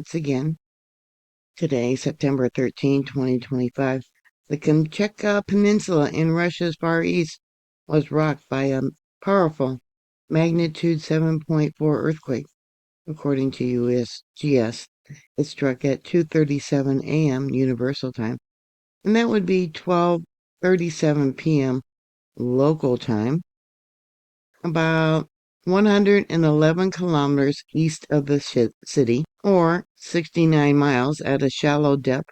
once again. Today, September 13, 2025, the Kamchatka Peninsula in Russia's Far East was rocked by a powerful magnitude 7.4 earthquake, according to USGS. It struck at 2:37 a.m. Universal Time, and that would be 12:37 p.m. local time, about 111 kilometers east of the city, or 69 miles at a shallow depth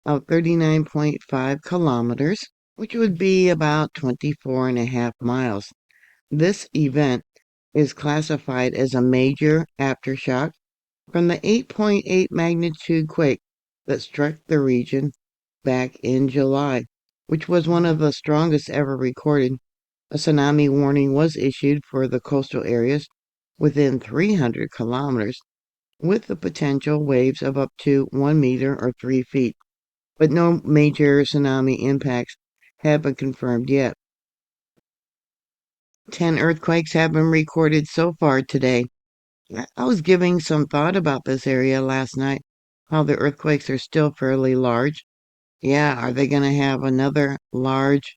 of 39.5 kilometers, which would be about 24.5 miles. This event is classified as a major aftershock from the 8.8 magnitude quake that struck the region back in July, which was one of the strongest ever recorded. A tsunami warning was issued for the coastal areas within 300 kilometers, with the potential waves of up to 1 meter or 3 feet, but no major tsunami impacts have been confirmed yet. 10 earthquakes have been recorded so far today. I was giving some thought about this area last night, how the earthquakes are still fairly large. Yeah, are they going to have another large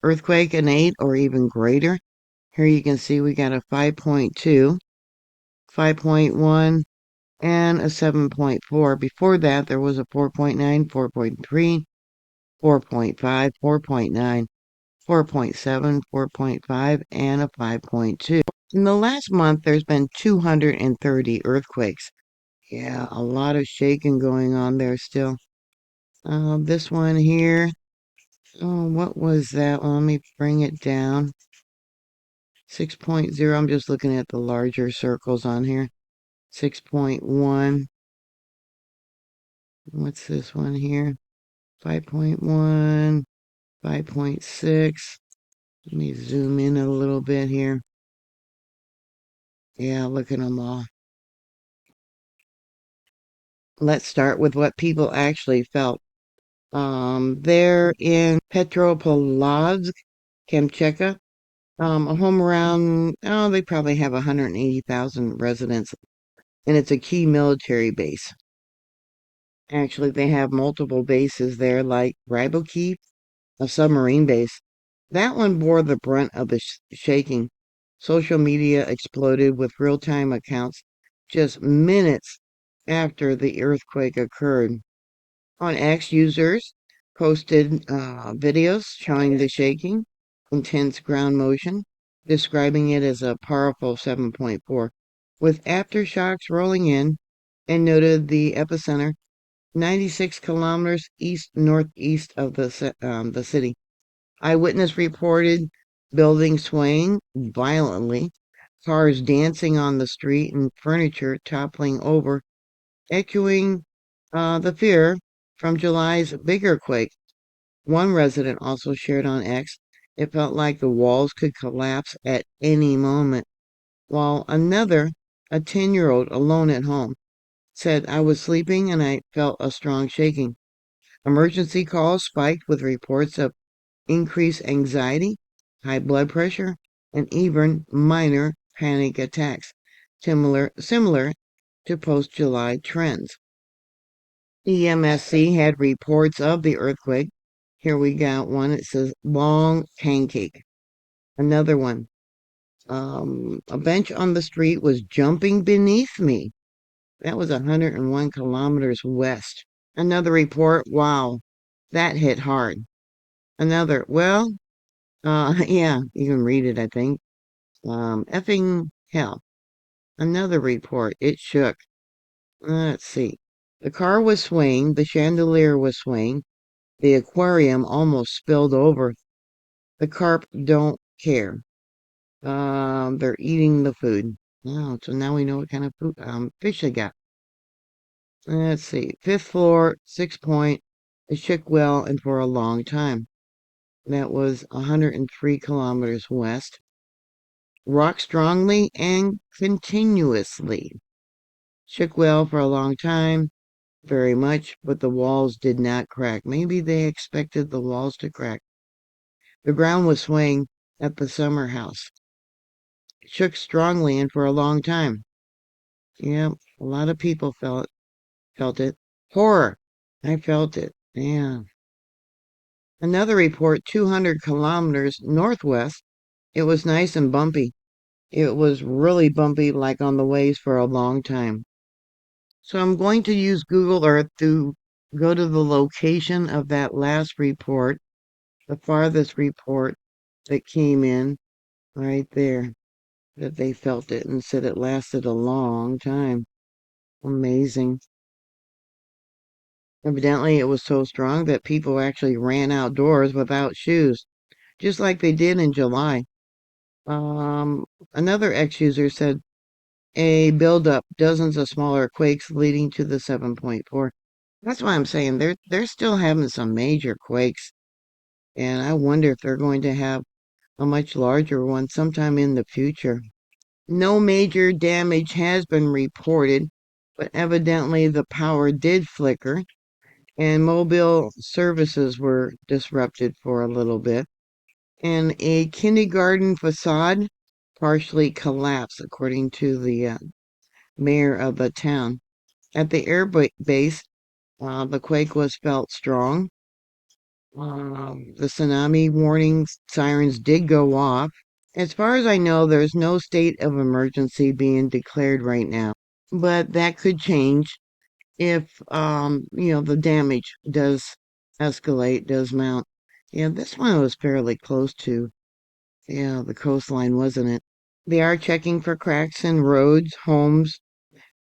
earthquake, an 8 or even greater? Here you can see we got a 5.2, 5.1, and a 7.4. Before that, there was a 4.9, 4.3, 4.5, 4.9, 4.7, 4.5, and a 5.2. In the last month, there's been 230 earthquakes. Yeah, a lot of shaking going on there still. This one here, oh, what was that? Well, let me bring it down. 6.0, I'm just looking at the larger circles on here. 6.1. What's this one here? 5.1, 5.6. Let me zoom in a little bit here. Yeah, look at them all. Let's start with what people actually felt. They're in Petropavlovsk Kamchatka, a home around, oh, they probably have 180,000 residents, and it's a key military base. Actually, they have multiple bases there, like Ribokeep, a submarine base. That one bore the brunt of the shaking. Social media exploded with real-time accounts just minutes after the earthquake occurred. On X, users posted videos showing the shaking, intense ground motion, describing it as a powerful 7.4, with aftershocks rolling in, and noted the epicenter 96 kilometers east-northeast of the city. Eyewitness reported buildings swaying violently, cars dancing on the street, and furniture toppling over, echoing the fear from July's bigger quake. One resident also shared on X, it felt like the walls could collapse at any moment, while another, a 10-year-old alone at home, said, I was sleeping and I felt a strong shaking. Emergency calls spiked with reports of increased anxiety, high blood pressure, and even minor panic attacks, similar to post-July trends. EMSC had reports of the earthquake. Here we got one. It says long pancake. Another one. A bench on the street was jumping beneath me. That was 101 kilometers west. Another report. Wow, that hit hard. Another. Well, yeah, you can read it, I think. Effing hell. Another report. It shook. Let's see. The car was swaying. The chandelier was swaying. The aquarium almost spilled over. The carp don't care. They're eating the food. Oh, so now we know what kind of food, fish they got. Let's see. Fifth floor, 6 point. It shook well and for a long time. That was 103 kilometers west. Rocked strongly and continuously. Shook well for a long time, very much, but the walls did not crack. Maybe they expected the walls to crack. The ground was swaying at the summer house. Shook strongly and for a long time. Yeah, a lot of people felt it. Felt it. Horror. I felt it. Yeah. Another report 200 kilometers northwest. It was nice and bumpy. It was really bumpy, like on the waves for a long time. So I'm going to use Google Earth to go to the location of that last report, the farthest report that came in right there, that they felt it and said it lasted a long time. Amazing. Evidently, it was so strong that people actually ran outdoors without shoes, just like they did in July. Um, Another ex-user said a buildup, dozens of smaller quakes leading to the 7.4. That's why I'm saying they're still having some major quakes, and I wonder if they're going to have a much larger one sometime in the future. No major damage has been reported, but evidently the power did flicker, and mobile services were disrupted for a little bit. And a kindergarten facade partially collapsed, according to the mayor of the town. At the air base, the quake was felt strong. The tsunami warning sirens did go off. As far as I know, there's no state of emergency being declared right now, but that could change if the damage does escalate, does mount. Yeah, this one was fairly close to, the coastline, wasn't it? They are checking for cracks in roads, homes,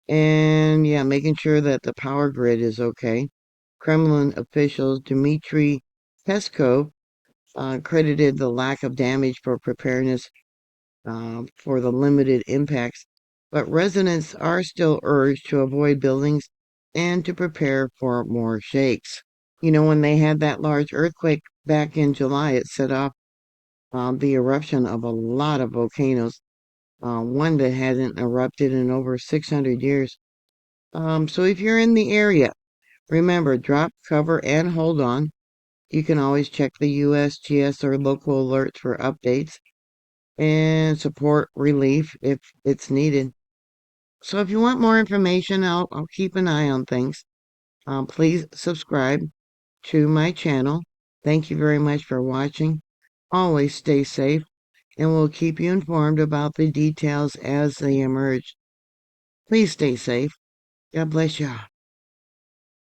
and yeah, making sure that the power grid is okay. Kremlin officials Dmitry Peskov credited the lack of damage for preparedness for the limited impacts, but residents are still urged to avoid buildings and to prepare for more shakes. When they had that large earthquake back in July, it set off the eruption of a lot of volcanoes, one that hadn't erupted in over 600 years. So if you're in the area, remember, drop, cover, and hold on. You can always check the USGS or local alerts for updates and support relief if it's needed. So if you want more information, I'll keep an eye on things. Please subscribe to my channel. Thank you very much for watching. Always stay safe, and we'll keep you informed about the details as they emerge. Please stay safe. God bless you.